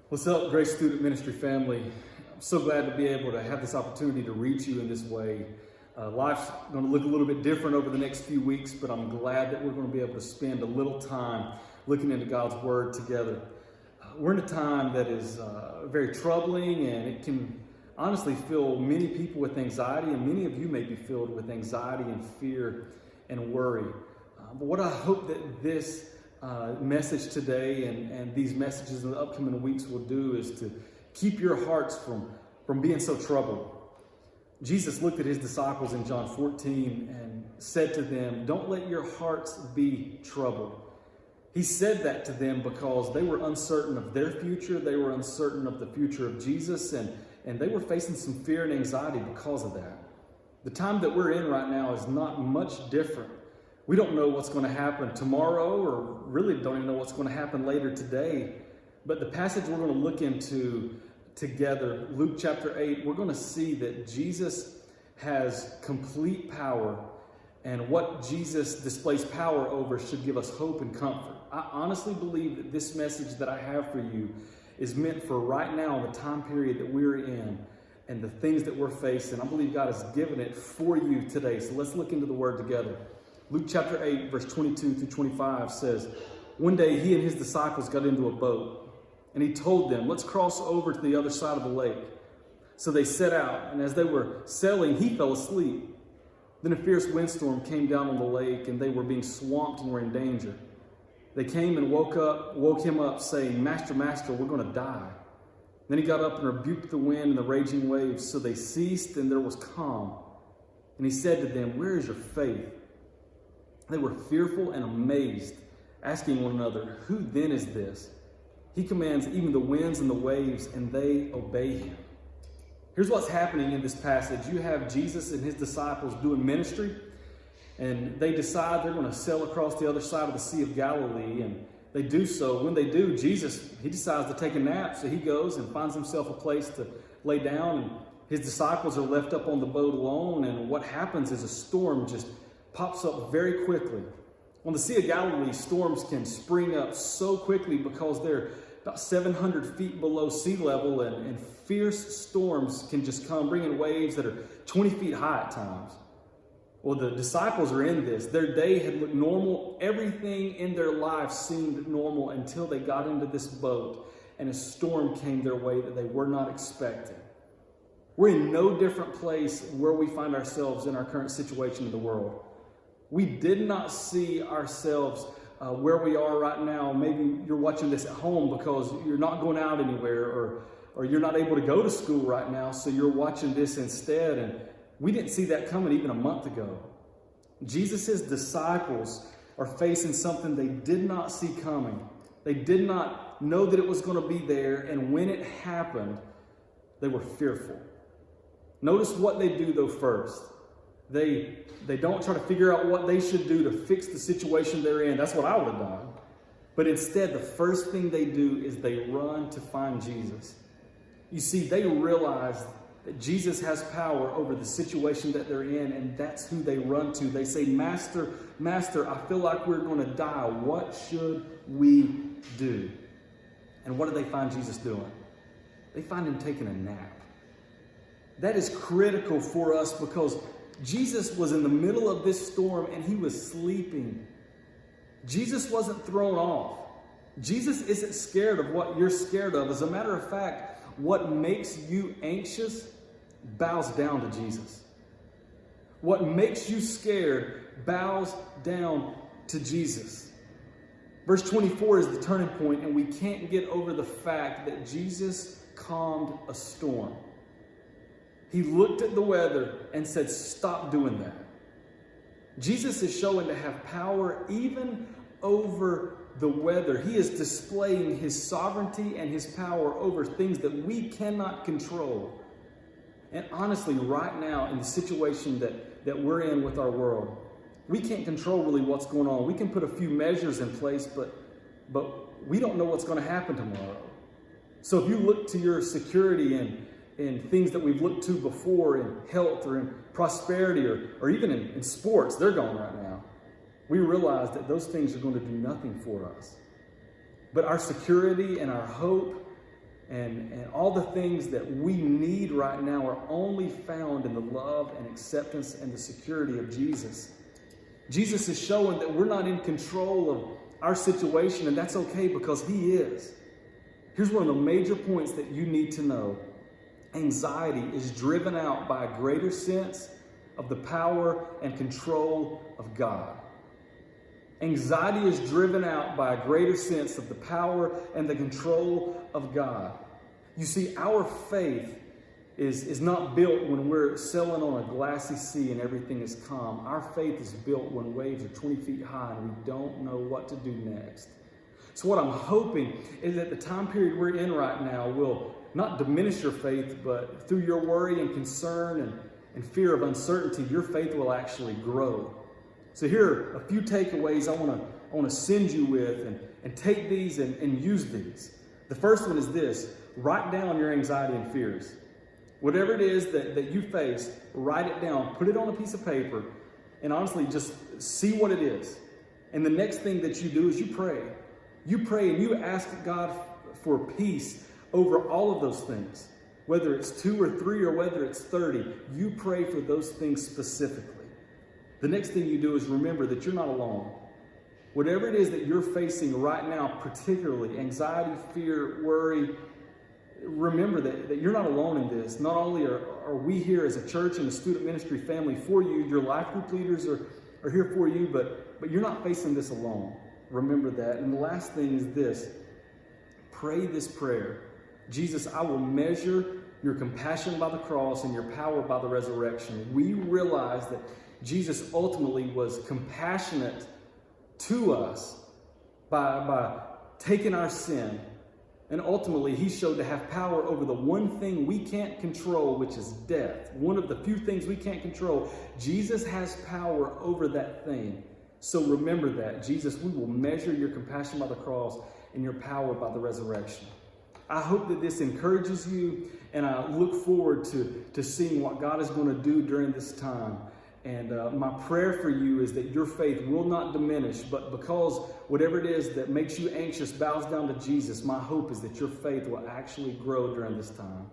What's up, Grace Student Ministry family? I'm so glad to be able to have this opportunity to reach you in this way. Life's going to look a little bit different over the next few weeks, but I'm glad that we're going to be able to spend a little time looking into God's Word together. We're in a time that is very troubling, and it can honestly fill many people with anxiety, and many of you may be filled with anxiety and fear and worry. But what I hope that this message today and these messages in the upcoming weeks will do is to keep your hearts from being so troubled. Jesus looked at his disciples in John 14 and said to them, "Don't let your hearts be troubled." He said that to them because they were uncertain of their future. They were uncertain of the future of Jesus, and they were facing some fear and anxiety because of that. The time that we're in right now is not much different. We don't know what's going to happen tomorrow, or really don't even know what's going to happen later today. But the passage we're going to look into together, Luke chapter 8, we're going to see that Jesus has complete power, and what Jesus displays power over should give us hope and comfort. I honestly believe that this message that I have for you is meant for right now, the time period that we're in, and the things that we're facing. I believe God has given it for you today. So let's look into the Word together. Luke chapter 8, verse 22 through 25 says, "One day he and his disciples got into a boat, and he told them, 'Let's cross over to the other side of the lake.' So they set out, and as they were sailing, he fell asleep. Then a fierce windstorm came down on the lake, and they were being swamped and were in danger. They came and woke him up, saying, 'Master, Master, we're going to die.' Then he got up and rebuked the wind and the raging waves, so they ceased, and there was calm. And he said to them, 'Where is your faith?' They were fearful and amazed, asking one another, 'Who then is this? He commands even the winds and the waves, and they obey him.'" Here's what's happening in this passage. You have Jesus and his disciples doing ministry, and they decide they're going to sail across the other side of the Sea of Galilee, and they do so. When they do, Jesus, he decides to take a nap, so he goes and finds himself a place to lay down, and his disciples are left up on the boat alone, and what happens is a storm just pops up very quickly. On the Sea of Galilee, storms can spring up so quickly because they're about 700 feet below sea level, and fierce storms can just come, bringing waves that are 20 feet high at times. Well, the disciples are in this. Their day had looked normal. Everything in their life seemed normal until they got into this boat, and a storm came their way that they were not expecting. We're in no different place where we find ourselves in our current situation in the world. We did not see ourselves where we are right now. Maybe you're watching this at home because you're not going out anywhere, or you're not able to go to school right now, so you're watching this instead. And we didn't see that coming even a month ago. Jesus' disciples are facing something they did not see coming. They did not know that it was going to be there, and when it happened, they were fearful. Notice what they do though first. They don't try to figure out what they should do to fix the situation they're in. That's what I would have done. But instead, the first thing they do is they run to find Jesus. You see, they realize that Jesus has power over the situation that they're in, and that's who they run to. They say, "Master, Master, I feel like we're going to die. What should we do?" And what do they find Jesus doing? They find him taking a nap. That is critical for us because Jesus was in the middle of this storm and he was sleeping. Jesus wasn't thrown off. Jesus isn't scared of what you're scared of. As a matter of fact, what makes you anxious bows down to Jesus. What makes you scared bows down to Jesus. Verse 24 is the turning point, and we can't get over the fact that Jesus calmed a storm. He looked at the weather and said, "Stop doing that." Jesus is showing to have power even over the weather. He is displaying his sovereignty and his power over things that we cannot control. And honestly, right now, in the situation that we're in with our world, we can't control really what's going on. We can put a few measures in place, but we don't know what's going to happen tomorrow. So if you look to your security and things that we've looked to before in health or in prosperity or even in sports, they're gone right now. We realize that those things are going to do nothing for us. But our security and our hope and all the things that we need right now are only found in the love and acceptance and the security of Jesus. Jesus is showing that we're not in control of our situation, and that's okay because He is. Here's one of the major points that you need to know. Anxiety is driven out by a greater sense of the power and control of God. Anxiety is driven out by a greater sense of the power and the control of God. You see, our faith is not built when we're sailing on a glassy sea and everything is calm. Our faith is built when waves are 20 feet high and we don't know what to do next. So what I'm hoping is that the time period we're in right now will not diminish your faith, but through your worry and concern and fear of uncertainty, your faith will actually grow. So here are a few takeaways I want to send you with, and take these and use these. The first one is this: write down your anxiety and fears. Whatever it is that you face, write it down, put it on a piece of paper, and honestly just see what it is. And the next thing that you do is you pray. You pray and you ask God for peace over all of those things. Whether it's 2 or 3 or whether it's 30, you pray for those things specifically. The next thing you do is remember that you're not alone. Whatever it is that you're facing right now, particularly anxiety, fear, worry, remember that you're not alone in this. Not only are we here as a church and a student ministry family for you, your life group leaders are here for you, but you're not facing this alone. Remember that. And the last thing is this: pray this prayer. Jesus, I will measure your compassion by the cross and your power by the resurrection. We realize that Jesus ultimately was compassionate to us by taking our sin. And ultimately, He showed to have power over the one thing we can't control, which is death. One of the few things we can't control. Jesus has power over that thing. So remember that. Jesus, we will measure your compassion by the cross and your power by the resurrection. I hope that this encourages you, and I look forward to seeing what God is going to do during this time. And my prayer for you is that your faith will not diminish, but because whatever it is that makes you anxious bows down to Jesus, my hope is that your faith will actually grow during this time.